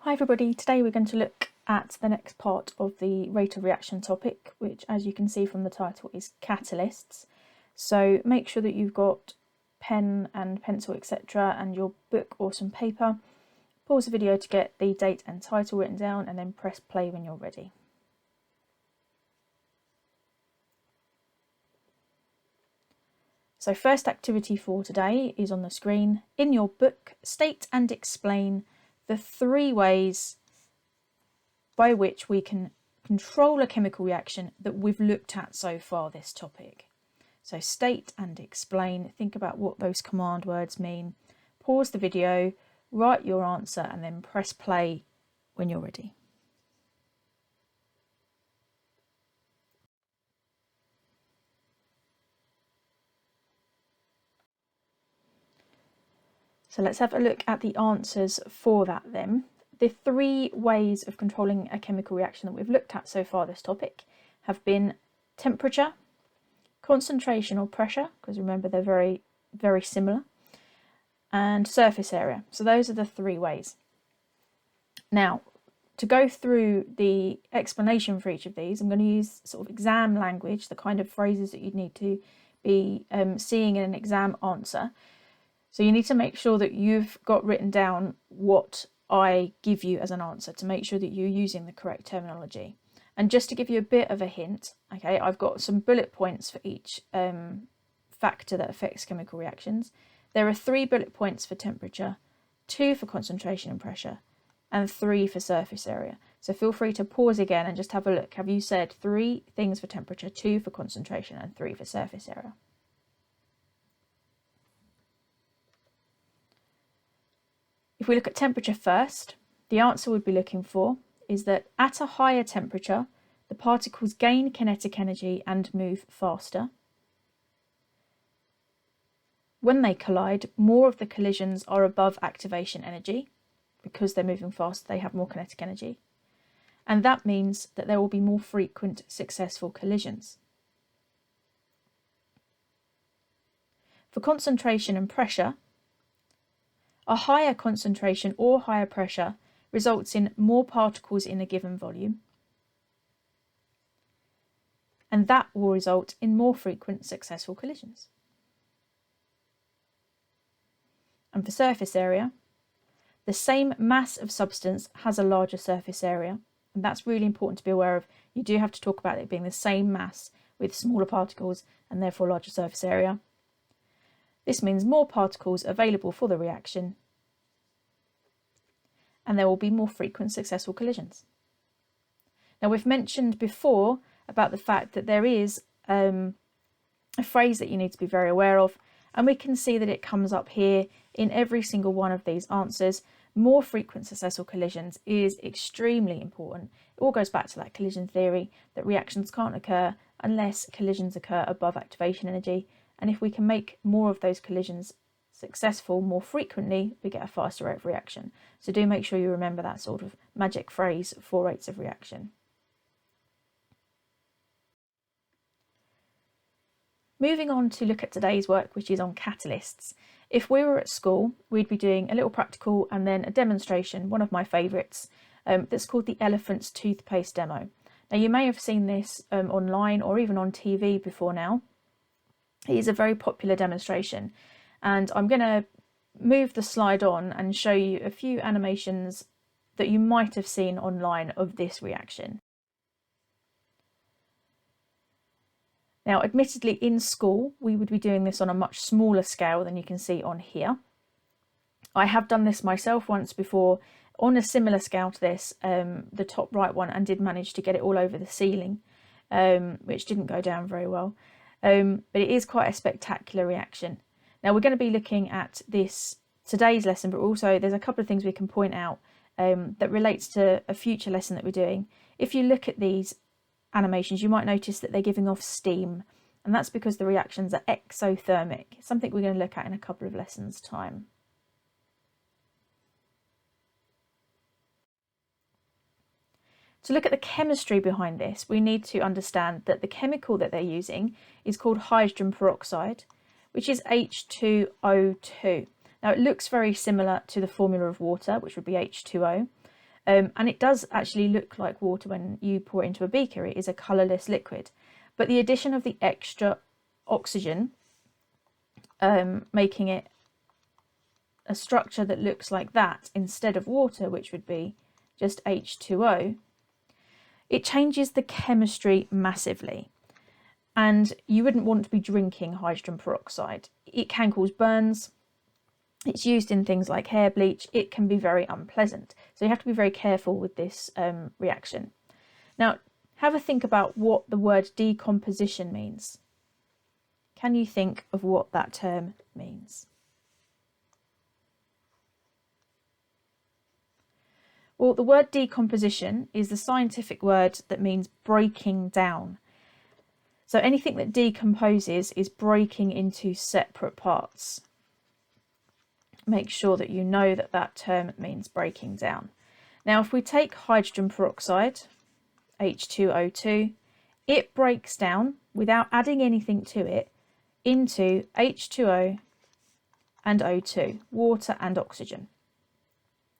Hi everybody, today we're going to look at the next part of the rate of reaction topic, which as you can see from the title is catalysts. So make sure that you've got pen and pencil etc. and your book or some paper. Pause the video to get the date and title written down and then press play when you're ready. So first activity for today is on the screen. In your book, state and explain the 3 ways by which we can control a chemical reaction that we've looked at so far this topic. So state and explain, think about what those command words mean, pause the video, write your answer and then press play when you're ready. So let's have a look at the answers for that then. The 3 ways of controlling a chemical reaction that we've looked at so far this topic have been temperature, concentration or pressure, because remember they're very, very similar, and surface area. So those are the 3 ways. Now, to go through the explanation for each of these, I'm going to use sort of exam language, the kind of phrases that you'd need to be seeing in an exam answer. So you need to make sure that you've got written down what I give you as an answer to make sure that you're using the correct terminology. And just to give you a bit of a hint, okay, I've got some bullet points for each factor that affects chemical reactions. There are 3 bullet points for temperature, 2 for concentration and pressure, and 3 for surface area. So feel free to pause again and just have a look. Have you said 3 things for temperature, 2 for concentration, and 3 for surface area? If we look at temperature first, the answer we'd be looking for is that at a higher temperature, the particles gain kinetic energy and move faster. When they collide, more of the collisions are above activation energy. Because they're moving fast, they have more kinetic energy. And that means that there will be more frequent successful collisions. For concentration and pressure, a higher concentration or higher pressure results in more particles in a given volume, and that will result in more frequent successful collisions. And for surface area, the same mass of substance has a larger surface area, and that's really important to be aware of. You do have to talk about it being the same mass with smaller particles and therefore larger surface area. This means more particles available for the reaction, and there will be more frequent successful collisions. Now, we've mentioned before about the fact that there is a phrase that you need to be very aware of, and we can see that it comes up here in every single one of these answers. More frequent successful collisions is extremely important. It all goes back to that collision theory that reactions can't occur unless collisions occur above activation energy. And if we can make more of those collisions successful more frequently, we get a faster rate of reaction. So do make sure you remember that sort of magic phrase for rates of reaction. Moving on to look at today's work, which is on catalysts. If we were at school, we'd be doing a little practical and then a demonstration, one of my favourites, that's called the elephant's toothpaste demo. Now you may have seen this online or even on TV before now. It is a very popular demonstration, and I'm going to move the slide on and show you a few animations that you might have seen online of this reaction. Now, admittedly, in school, we would be doing this on a much smaller scale than you can see on here. I have done this myself once before on a similar scale to this, the top right one, and did manage to get it all over the ceiling, which didn't go down very well. But it is quite a spectacular reaction. Now we're going to be looking at this today's lesson, but also there's a couple of things we can point out that relates to a future lesson that we're doing. If you look at these animations, you might notice that they're giving off steam, and that's because the reactions are exothermic, something we're going to look at in a couple of lessons' time. To look at the chemistry behind this, we need to understand that the chemical that they're using is called hydrogen peroxide, which is H2O2. Now it looks very similar to the formula of water, which would be H2O, And it does actually look like water when you pour it into a beaker. It is a colourless liquid. But the addition of the extra oxygen, making it a structure that looks like that instead of water, which would be just H2O, it changes the chemistry massively. And you wouldn't want to be drinking hydrogen peroxide. It can cause burns. It's used in things like hair bleach. It can be very unpleasant. So you have to be very careful with this reaction. Now, have a think about what the word decomposition means. Can you think of what that term means? Well, the word decomposition is the scientific word that means breaking down. So anything that decomposes is breaking into separate parts. Make sure that you know that that term means breaking down. Now, if we take hydrogen peroxide, H2O2, it breaks down without adding anything to it into H2O and O2, water and oxygen.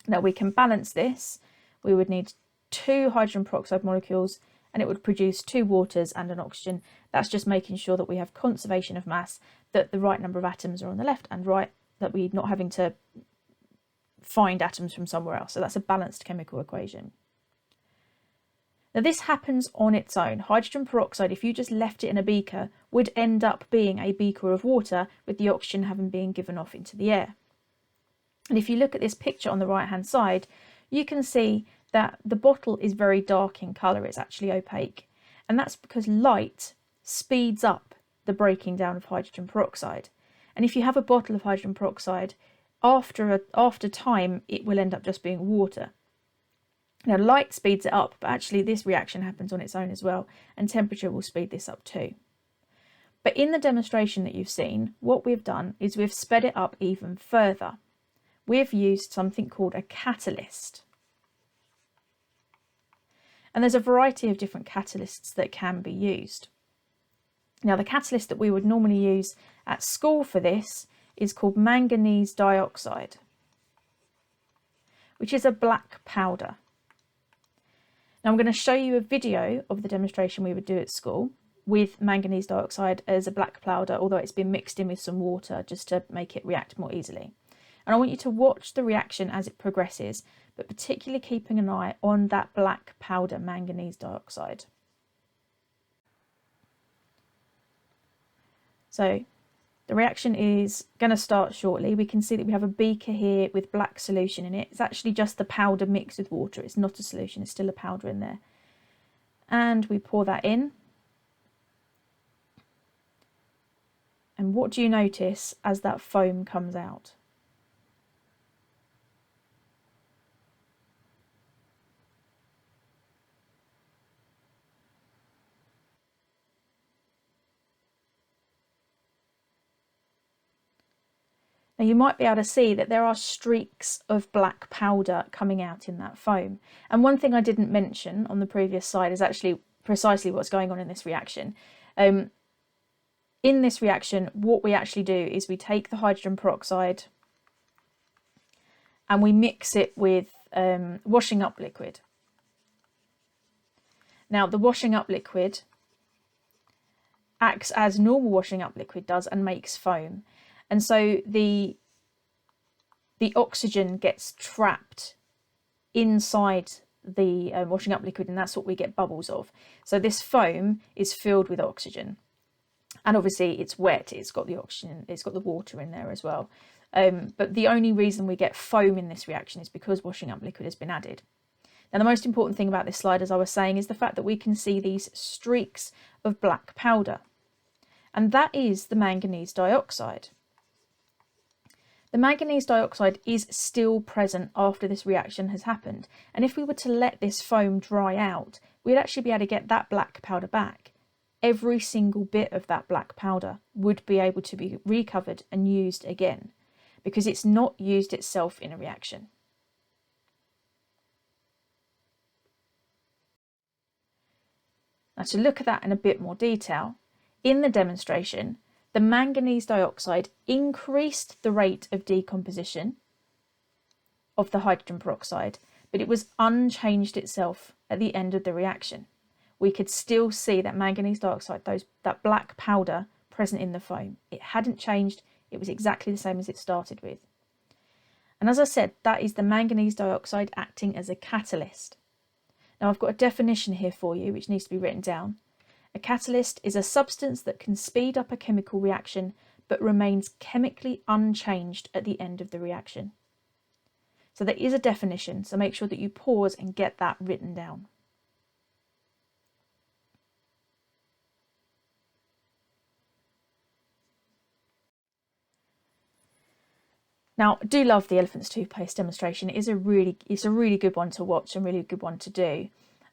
Now we can balance this. We would need 2 hydrogen peroxide molecules and it would produce 2 waters and an oxygen. That's just making sure that we have conservation of mass, that the right number of atoms are on the left and right, that we're not having to find atoms from somewhere else. So that's a balanced chemical equation. Now this happens on its own. Hydrogen peroxide, if you just left it in a beaker, would end up being a beaker of water with the oxygen having been given off into the air. And if you look at this picture on the right hand side, you can see that the bottle is very dark in colour. It's actually opaque. And that's because light speeds up the breaking down of hydrogen peroxide. And if you have a bottle of hydrogen peroxide, after time, it will end up just being water. Now, light speeds it up, but actually this reaction happens on its own as well, and temperature will speed this up too. But in the demonstration that you've seen, what we've done is we've sped it up even further. We've used something called a catalyst. And there's a variety of different catalysts that can be used. Now, the catalyst that we would normally use at school for this is called manganese dioxide, which is a black powder. Now, I'm going to show you a video of the demonstration we would do at school with manganese dioxide as a black powder, although it's been mixed in with some water just to make it react more easily. And I want you to watch the reaction as it progresses, but particularly keeping an eye on that black powder, manganese dioxide. So the reaction is going to start shortly. We can see that we have a beaker here with black solution in it. It's actually just the powder mixed with water. It's not a solution, it's still a powder in there. And we pour that in. And what do you notice as that foam comes out? Now you might be able to see that there are streaks of black powder coming out in that foam. And one thing I didn't mention on the previous slide is actually precisely what's going on in this reaction. In this reaction, what we actually do is we take the hydrogen peroxide and we mix it with washing up liquid. Now the washing up liquid acts as normal washing up liquid does and makes foam. And so the oxygen gets trapped inside the washing up liquid, and that's what we get bubbles of. So this foam is filled with oxygen. And obviously it's wet, it's got the oxygen, it's got the water in there as well. But the only reason we get foam in this reaction is because washing up liquid has been added. Now the most important thing about this slide, as I was saying, is the fact that we can see these streaks of black powder. And that is the manganese dioxide. The manganese dioxide is still present after this reaction has happened. And if we were to let this foam dry out, we'd actually be able to get that black powder back. Every single bit of that black powder would be able to be recovered and used again, because it's not used itself in a reaction. Now to look at that in a bit more detail, in the demonstration, the manganese dioxide increased the rate of decomposition of the hydrogen peroxide, but it was unchanged itself at the end of the reaction. We could still see that manganese dioxide, that black powder present in the foam. It hadn't changed. It was exactly the same as it started with. And as I said, that is the manganese dioxide acting as a catalyst. Now I've got a definition here for you, which needs to be written down. A catalyst is a substance that can speed up a chemical reaction, but remains chemically unchanged at the end of the reaction. So there is a definition, so make sure that you pause and get that written down. Now, I do love the elephant's toothpaste demonstration. It's a really good one to watch and really good one to do.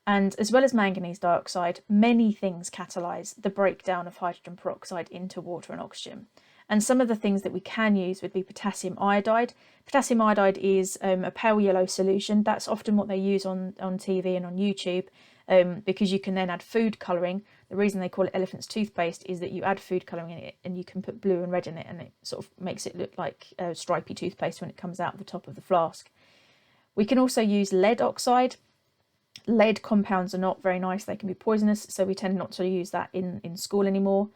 And as well as manganese dioxide, many things catalyse the breakdown of hydrogen peroxide into water and oxygen. And some of the things that we can use would be potassium iodide. Potassium iodide is a pale yellow solution. That's often what they use on TV and on YouTube, because you can then add food colouring. The reason they call it elephant's toothpaste is that you add food colouring in it and you can put blue and red in it, and it sort of makes it look like a stripy toothpaste when it comes out of the top of the flask. We can also use lead oxide. Lead compounds are not very nice. They can be poisonous, so we tend not to use that in school anymore.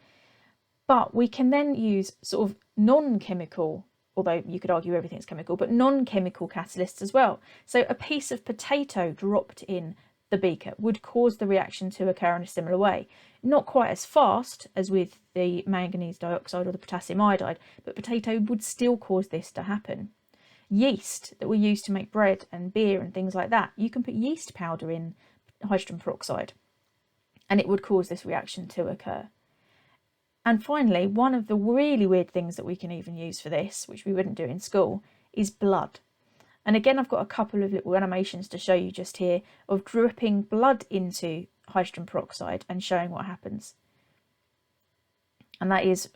But we can then use sort of non-chemical, although you could argue everything's chemical, but non-chemical catalysts as well. So a piece of potato dropped in the beaker would cause the reaction to occur in a similar way. Not quite as fast as with the manganese dioxide or the potassium iodide, but potato would still cause this to happen. Yeast that we use to make bread and beer and things like that, you can put yeast powder in hydrogen peroxide and it would cause this reaction to occur. And finally, one of the really weird things that we can even use for this, which we wouldn't do in school, is blood. And again, I've got a couple of little animations to show you just here of dripping blood into hydrogen peroxide and showing what happens. And that is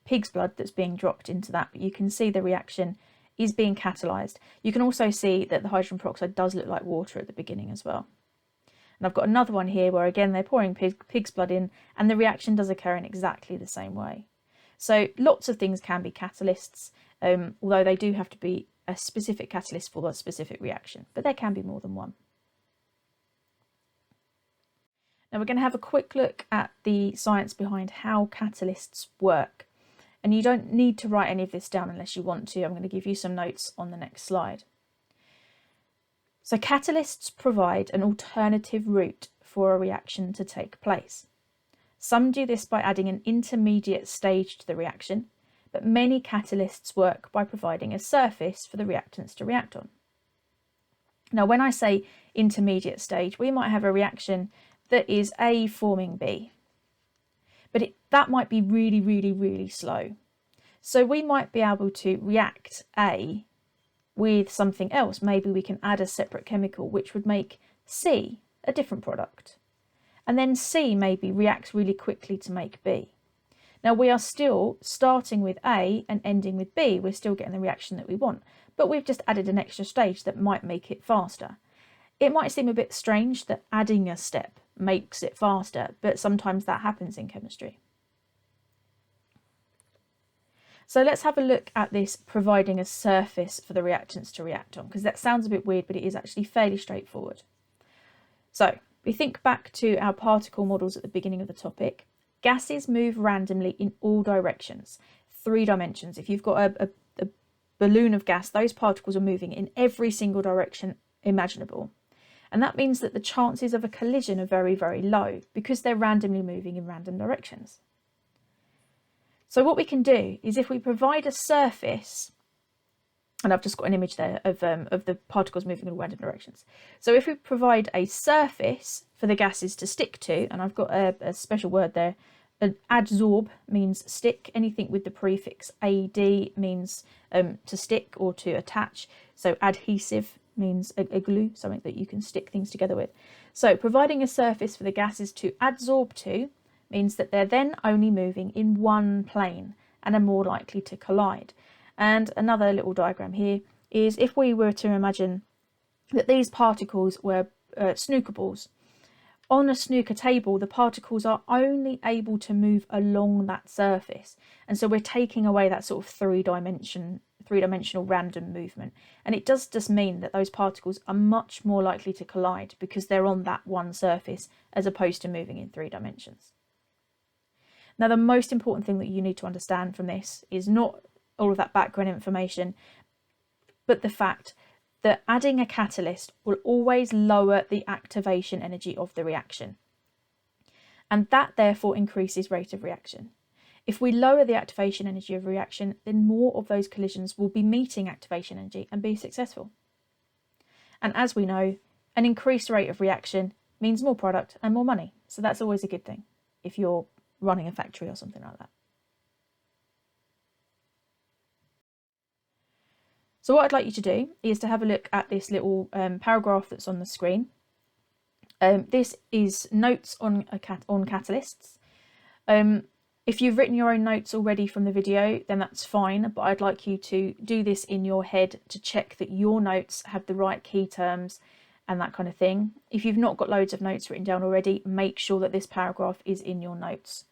pig's blood that's being dropped into that, but you can see the reaction is being catalysed. You can also see that the hydrogen peroxide does look like water at the beginning as well. And I've got another one here where again they're pouring pig's blood in and the reaction does occur in exactly the same way. So lots of things can be catalysts, although they do have to be a specific catalyst for the specific reaction, but there can be more than one. Now we're going to have a quick look at the science behind how catalysts work. And you don't need to write any of this down unless you want to. I'm going to give you some notes on the next slide. So catalysts provide an alternative route for a reaction to take place. Some do this by adding an intermediate stage to the reaction, but many catalysts work by providing a surface for the reactants to react on. Now, when I say intermediate stage, we might have a reaction that is A forming B, but that might be really, really, really slow. So we might be able to react A with something else. Maybe we can add a separate chemical which would make C a different product. And then C maybe reacts really quickly to make B. Now we are still starting with A and ending with B. We're still getting the reaction that we want, but we've just added an extra stage that might make it faster. It might seem a bit strange that adding a step makes it faster, but sometimes that happens in chemistry. So let's have a look at this providing a surface for the reactants to react on, because that sounds a bit weird, but it is actually fairly straightforward. So we think back to our particle models at the beginning of the topic. Gases move randomly in all directions, 3 dimensions. If you've got a balloon of gas, those particles are moving in every single direction imaginable. And that means that the chances of a collision are very, very low because they're randomly moving in random directions. So what we can do is if we provide a surface, and I've just got an image there of the particles moving in random directions. So if we provide a surface for the gases to stick to, and I've got a special word there, adsorb means stick. Anything with the prefix AD means to stick or to attach. So adhesive means a glue, something that you can stick things together with. So providing a surface for the gases to adsorb to means that they're then only moving in one plane and are more likely to collide. And another little diagram here is if we were to imagine that these particles were snooker balls. On a snooker table, the particles are only able to move along that surface. And so we're taking away that sort of three-dimensional random movement. And it does just mean that those particles are much more likely to collide because they're on that one surface as opposed to moving in 3 dimensions. Now, the most important thing that you need to understand from this is not all of that background information, but the fact that adding a catalyst will always lower the activation energy of the reaction. And that therefore increases rate of reaction. If we lower the activation energy of a reaction, then more of those collisions will be meeting activation energy and be successful. And as we know, an increased rate of reaction means more product and more money. So that's always a good thing if you're running a factory or something like that. So what I'd like you to do is to have a look at this little paragraph that's on the screen. This is notes on catalysts. If you've written your own notes already from the video, then that's fine, but I'd like you to do this in your head to check that your notes have the right key terms and that kind of thing. If you've not got loads of notes written down already, make sure that this paragraph is in your notes.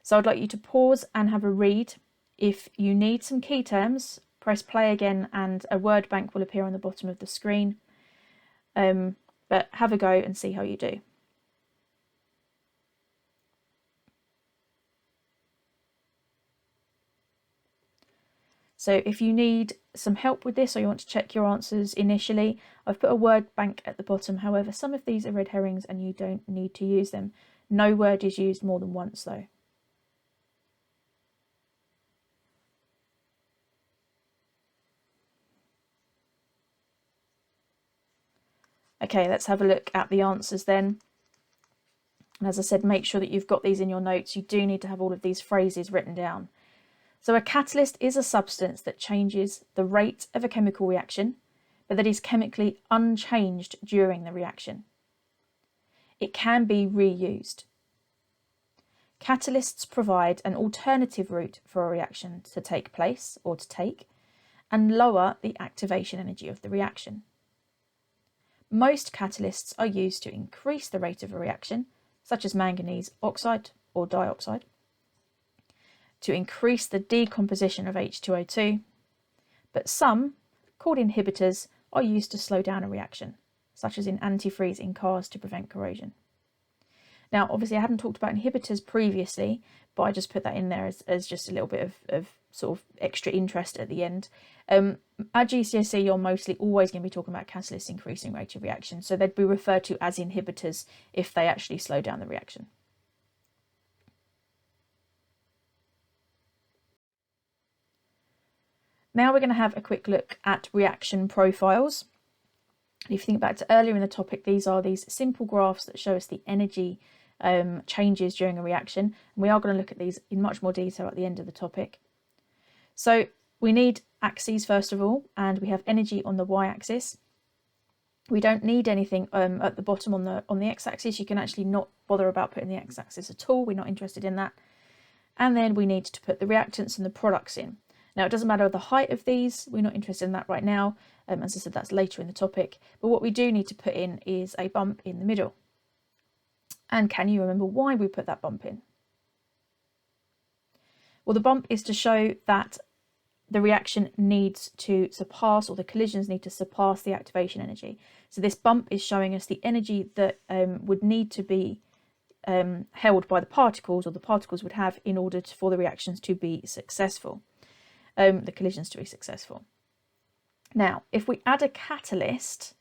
So I'd like you to pause and have a read. If you need some key terms, press play again and a word bank will appear on the bottom of the screen. But have a go and see how you do. So if you need some help with this or you want to check your answers initially, I've put a word bank at the bottom. However, some of these are red herrings and you don't need to use them. No word is used more than once though. Okay, let's have a look at the answers then. And as I said, make sure that you've got these in your notes. You do need to have all of these phrases written down. So a catalyst is a substance that changes the rate of a chemical reaction, but that is chemically unchanged during the reaction. It can be reused. Catalysts provide an alternative route for a reaction to take place or to take, and lower the activation energy of the reaction. Most catalysts are used to increase the rate of a reaction, such as manganese oxide or dioxide, to increase the decomposition of H2O2, but some, called inhibitors, are used to slow down a reaction, such as in antifreeze in cars to prevent corrosion. Now, obviously I hadn't talked about inhibitors previously, but I just put that in there as just a little bit of sort of extra interest at the end. At GCSE, you're mostly always going to be talking about catalysts increasing rate of reaction, so they'd be referred to as inhibitors if they actually slow down the reaction. Now we're going to have a quick look at reaction profiles. And if you think back to earlier in the topic, these are these simple graphs that show us the energy changes during a reaction. And we are going to look at these in much more detail at the end of the topic. So we need axes first of all, and we have energy on the y-axis. We don't need anything at the bottom on the x-axis. You can actually not bother about putting the x-axis at all. We're not interested in that. And then we need to put the reactants and the products in. Now, it doesn't matter the height of these. We're not interested in that right now. As I said, that's later in the topic. But what we do need to put in is a bump in the middle. And can you remember why we put that bump in? Well, the bump is to show that the reaction needs to surpass, or the collisions need to surpass, the activation energy. So this bump is showing us the energy that would need to be held by the particles, or the particles would have, in order for the reactions to be successful, the collisions to be successful. Now, if we add a catalyst,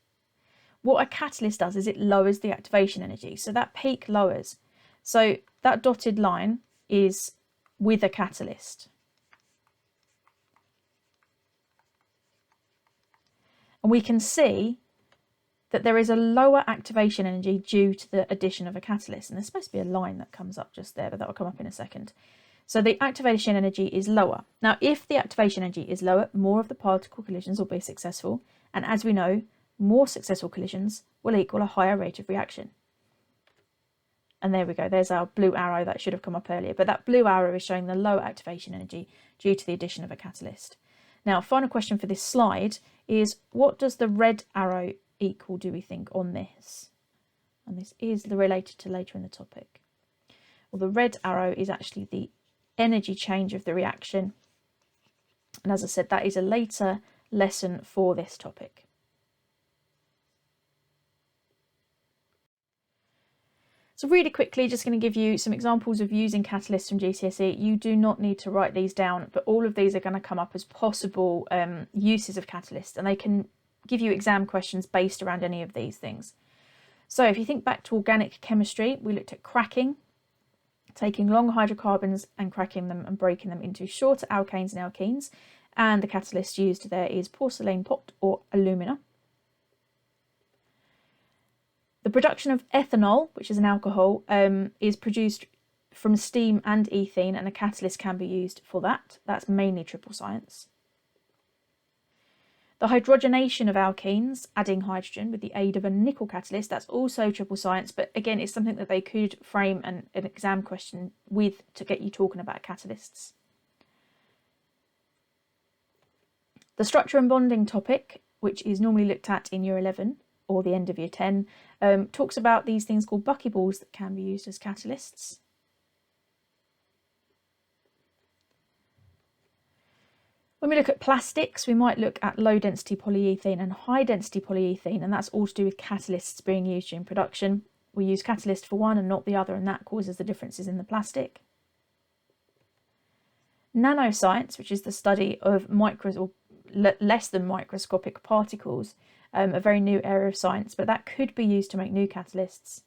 what a catalyst does is it lowers the activation energy. So that peak lowers. So that dotted line is with a catalyst. And we can see that there is a lower activation energy due to the addition of a catalyst. And there's supposed to be a line that comes up just there, but that will come up in a second. So the activation energy is lower. Now, if the activation energy is lower, more of the particle collisions will be successful. And as we know, more successful collisions will equal a higher rate of reaction. And there we go. There's our blue arrow that should have come up earlier. But that blue arrow is showing the low activation energy due to the addition of a catalyst. Now, final question for this slide is, what does the red arrow equal, do we think, on this? And this is related to later in the topic. Well, the red arrow is actually the energy change of the reaction. And as I said, that is a later lesson for this topic. So really quickly, just going to give you some examples of using catalysts from GCSE. You do not need to write these down, but all of these are going to come up as possible uses of catalysts, and they can give you exam questions based around any of these things. So if you think back to organic chemistry, we looked at cracking, taking long hydrocarbons and cracking them and breaking them into shorter alkanes and alkenes, and the catalyst used there is porcelain pot or alumina. The production of ethanol, which is an alcohol, is produced from steam and ethene, and a catalyst can be used for that. That's mainly triple science. The hydrogenation of alkenes, adding hydrogen with the aid of a nickel catalyst, that's also triple science, but again, it's something that they could frame an exam question with to get you talking about catalysts. The structure and bonding topic, which is normally looked at in Year 11 or the end of Year 10, talks about these things called buckyballs that can be used as catalysts. When we look at plastics, we might look at low density polyethylene and high density polyethylene, and that's all to do with catalysts being used during production. We use catalyst for one and not the other, and that causes the differences in the plastic. Nanoscience, which is the study of less than microscopic particles, a very new area of science, but that could be used to make new catalysts.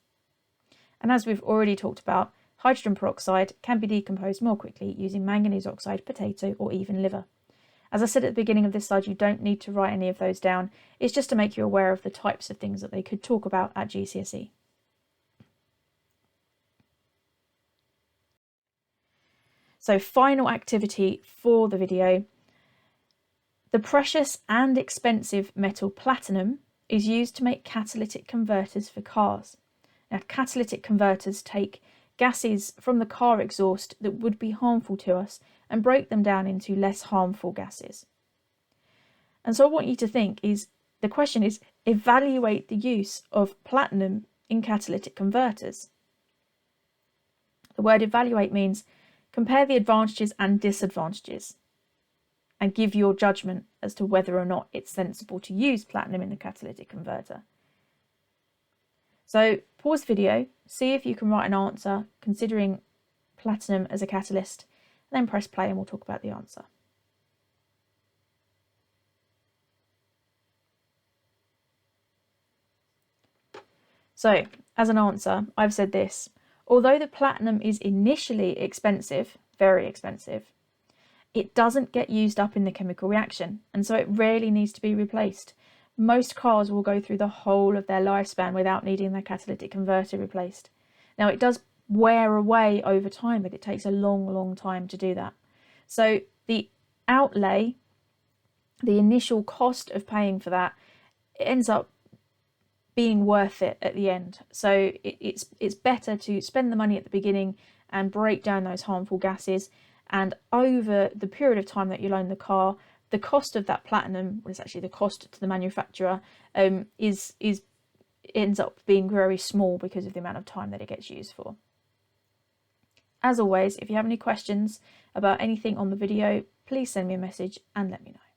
And as we've already talked about, hydrogen peroxide can be decomposed more quickly using manganese oxide, potato, or even liver. As I said at the beginning of this slide, you don't need to write any of those down. It's just to make you aware of the types of things that they could talk about at GCSE. So final activity for the video. The precious and expensive metal platinum is used to make catalytic converters for cars. Now, catalytic converters take gases from the car exhaust that would be harmful to us and break them down into less harmful gases. And so I want you to think the question is, evaluate the use of platinum in catalytic converters. The word evaluate means compare the advantages and disadvantages and give your judgment as to whether or not it's sensible to use platinum in the catalytic converter. So pause the video, see if you can write an answer considering platinum as a catalyst, then press play and we'll talk about the answer. So, as an answer, I've said this: although the platinum is initially expensive, very expensive, it doesn't get used up in the chemical reaction, and so it rarely needs to be replaced. Most cars will go through the whole of their lifespan without needing their catalytic converter replaced. Now, it does wear away over time, but it takes a long time to do that. So the outlay, the initial cost of paying for that, it ends up being worth it at the end. So it's better to spend the money at the beginning and break down those harmful gases, and over the period of time that you'll own the car, the cost of that platinum, well, it's actually the cost to the manufacturer, ends up being very small because of the amount of time that it gets used for. As always, if you have any questions about anything on the video, please send me a message and let me know.